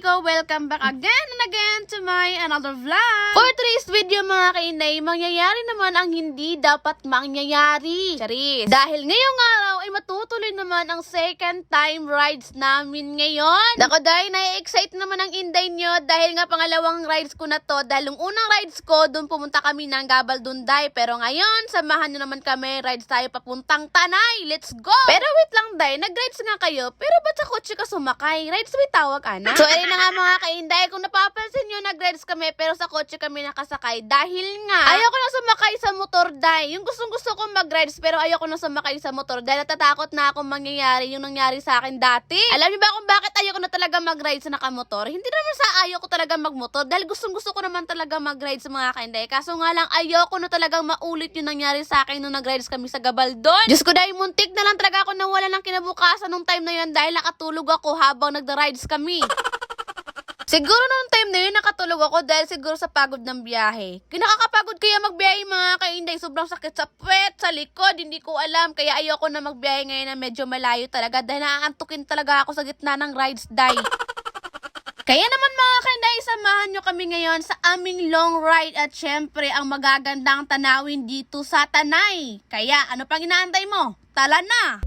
ko, welcome back again and again to my another vlog. For today's video mga kainday, mangyayari naman ang hindi dapat mangyayari. Charis. Dahil ngayong araw ay matutuloy naman ang second time rides namin ngayon. Nako dahil na-excite naman ang inday nyo dahil nga pangalawang rides ko na to. Dahil yung unang rides ko, doon pumunta kami ng Gabaldunday. Pero ngayon, samahan nyo naman kami, rides tayo papuntang Tanay. Let's go! Pero wait lang day, nag-rides nga kayo, pero ba't sa kotse ka sumakay? Rides may tawag, ana? So, ayun na nga mga kainday, kung napapansin nyo, nag-rides kami, pero sa kotse kami nakasakay. Dahil nga, ayoko na sumakay sa motor, day. Yung gustong-gusto kong mag-rides, pero ayoko na sumakay sa motor. Dahil natatakot na akong mangyayari yung nangyari sa akin dati. Alam niyo ba kung bakit ayoko na talaga mag-ride sa nakamotor? Hindi naman sa ayoko talaga magmotor, dahil gustong-gusto ko naman talaga mag-ride sa mga kainday. Kaso nga lang, ayoko na talagang maulit yung nangyari sa akin nung nag-rides kami sa Gabaldon. Diyos ko, dahil muntik na lang talaga ako nawala ng kinabukasan nung time na yun dahil nakatulog ako habang nagda-rides kami. Siguro nung time na yun nakatulog ako dahil siguro sa pagod ng biyahe. Kinakakapagod kaya magbiyahe mga kainday. Sobrang sakit sa puwet, sa likod, hindi ko alam. Kaya ayoko na magbiyahe ngayon na medyo malayo talaga dahil naaantukin talaga ako sa gitna ng rides day. Kaya naman mga kainday, samahan nyo kami ngayon sa aming long ride at syempre ang magagandang tanawin dito sa Tanay. Kaya ano pang inaantay mo? Tala na!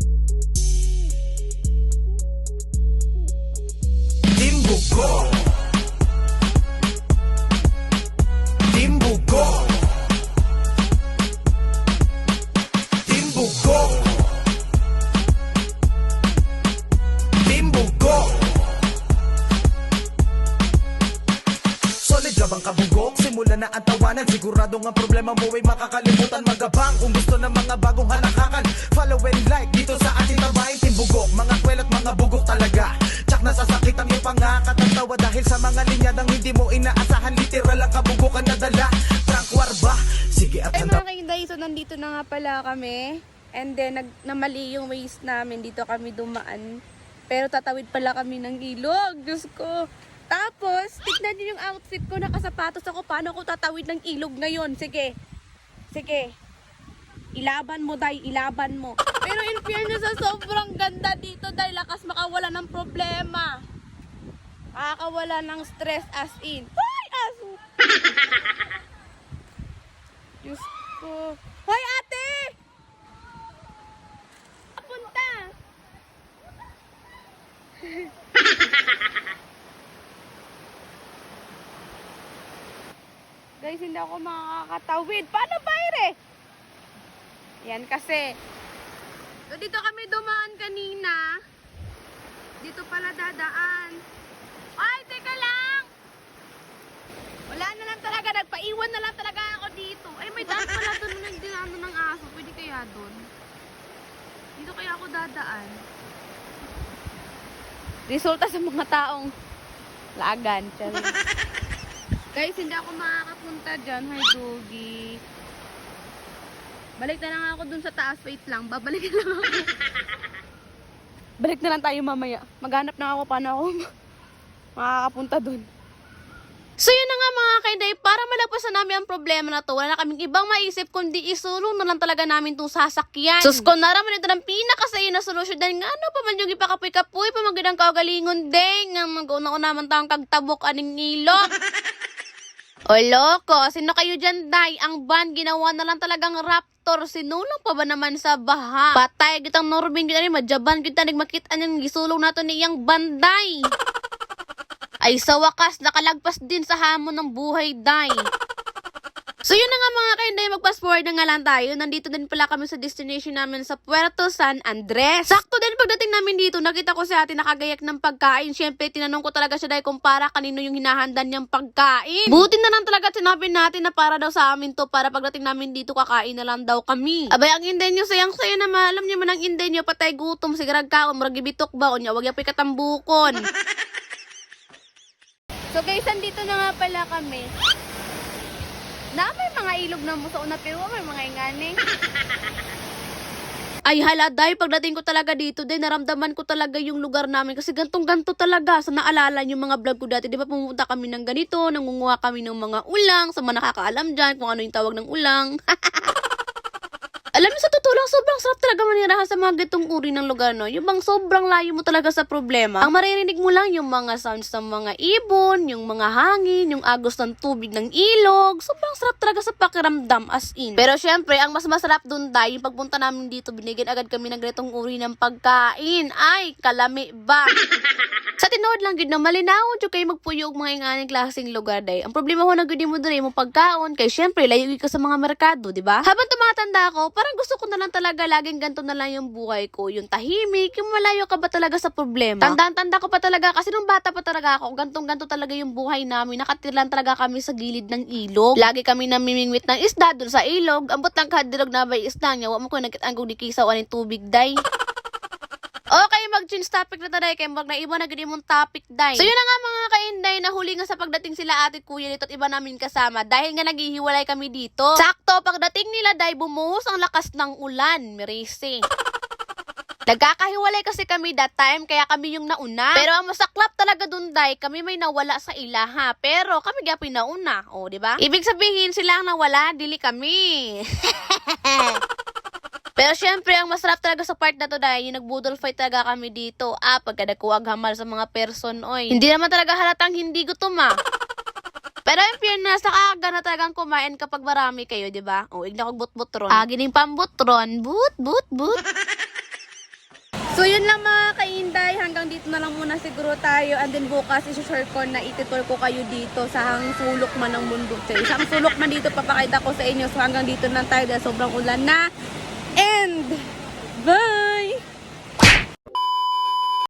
Timbugo Timbugo Timbugo Timbugo Solid job ang kabugok, simula na ang tawanan. Sigurado nga problema mo ay makakalimutan. Magabang kung gusto ng mga bagong halakakan. Follow and like dito sa ating tabahin. Timbugok, mga kwelot, mga bugok talaga. Tsak nasasakit ang iyong pangakatantawa dahil sa mga linyadang hindi mo inaasahan. Literal ang kabugokan na dala. Frank Warba, sige at Ay handa. mga kainday, so nandito na nga pala kami. And then namali yung ways namin. Dito kami dumaan. Pero tatawid pala kami ng ilog. Diyos ko. Tapos, tignan niyo yung outfit ko, nakasapatos ako. Paano ako tatawid ng ilog ngayon? Sige. Sige. Ilaban mo, day. Ilaban mo. Pero in fairness, sobrang ganda dito, day. Lakas makawala ng problema. Makakawala ng stress as in. Hoy, aso! Diyos ko. Hoy, ate! Punta! Guys, hindi ako makakatawid. Paano ba, Ire? Yan kasi. So, dito kami dumaan kanina. Dito pala dadaan. Ay, teka lang! Wala na lang talaga. Nagpaiwan na lang talaga ako dito. Ay, may daan pala doon ng dinano ng aso. Pwede kaya doon? Dito kaya ako dadaan. Resulta sa mga taong lagan. Guys, hindi ako makakapunta dyan. Hi, Doggy. Balik na lang ako dun sa taas. Wait lang. Babalik na lang ako. Balik na lang tayo mamaya. Maghanap na ako paano ako makakapunta dun. So yun na nga mga kainday, para malagpasan namin ang problema na to, wala na kaming ibang maisip kundi isulong na lang talaga namin itong sasakyan. Sus ko naraman ito ng pinakasayo na solusyon dahil nga ano pa man yung ipakapoy-kapoy, pamagandang kaugalingon deng, nga mag-una ko naman taong kagtabok aning ilog. O loko, sino kayo dyan, day? Ang van, ginawa na lang talagang Raptor. Sinulong pa ba naman sa baha? Patay, kitang Norbin, kita rin, madyaban, kita nagmakita niyang gisulong nato niyang banday. Ay, sa wakas, nakalagpas din sa hamon ng buhay, day. So yun na nga mga kainday, mag-fast forward na nga lang tayo. Nandito din pala kami sa destination namin sa Puerto San Andres. Sakto din pagdating namin dito, nakita ko si ate nakagayak ng pagkain. Siyempre, tinanong ko talaga siya dahil kung para kanino yung hinahanda niyang pagkain. Buti na lang talaga sinabi natin na para daw sa amin to, para pagdating namin dito kakain na lang daw kami. Abay, ang inday nyo, sayang-saya naman. Alam niyo man ang inday nyo, patay gutom, sigarag kaon, murag ibitok ba, o niya, wag yapay katambukon. So guys, andito na nga pala kami. Na may mga ilog na muso na pero may mga inganing. Ay hala, dahil pagdating ko talaga dito, din naramdaman ko talaga yung lugar namin kasi gantong-ganto talaga. Sa naalala yung mga vlog ko dati, di ba pumunta kami ng ganito, nangunguha kami ng mga ulang, sa mga nakakaalam dyan kung ano yung tawag ng ulang. Alam mo, sa totoo lang, sobrang sarap talaga manirahan sa mga gitong uri ng lugar, no? Yung bang sobrang layo mo talaga sa problema. Ang maririnig mo lang yung mga sounds ng mga ibon, yung mga hangin, yung agos ng tubig ng ilog. Sobrang sarap talaga sa pakiramdam, as in. Pero syempre, ang mas masarap dun tayo, yung pagpunta namin dito, binigyan agad kami ng ganitong uri ng pagkain. Ay, kalami ba? Sa tinood lang gid na malinaw jud kay magpuyo og mga inganing klaseng lugar day. Ang problema ho na gid mo diri mo pagkaon kay syempre layo gid ka sa mga merkado, di ba? Habang tumatanda ko, parang gusto ko na lang talaga laging ganto na lang yung buhay ko, yung tahimik, yung malayo ka ba talaga sa problema. Tanda ko pa talaga kasi nung bata pa talaga ako, gantong-ganto talaga yung buhay namin. Nakatiran talaga kami sa gilid ng ilog. Lagi kami namimingwit ng isda dun sa ilog. Ambot ng kadirog na ba isda niya, wa mo ko nagkitanggo di kisaw aning tubig day. Okay, mag-change topic na tayo kay mag naiba na gani mong topic day. So yun na nga mga kainday, nahuli nga sa pagdating sila ate kuya dito at iba namin kasama dahil nga naghihiwalay kami dito. Sakto, pagdating nila day bumuhos ang lakas ng ulan, Mirisi. Nagkakahiwalay kasi kami that time, kaya kami yung nauna. Pero ang masaklap talaga dun day, kami may nawala sa ilaha. Pero kami gapin nauna, o di ba? Ibig sabihin sila ang nawala, dili kami. Pero syempre, ang masarap talaga sa part na to dahil yung nagbudol fight talaga kami dito. Pagka nagkuwag hamal sa mga person, oy. Hindi naman talaga halatang hindi gutom Pero yung fairness, nakakaga na talagang kumain kapag marami kayo, di ba? O, igna kong but-butron. Gining pambutron. But. So yun lang mga kainday, hanggang dito na lang muna siguro tayo, and then bukas isushare ko na itutur ko kayo dito sa hang sulok man ng mundo. Sa isang sulok man dito papakita ko sa inyo. So hanggang dito na tayo dahil sobrang ulan na. And bye!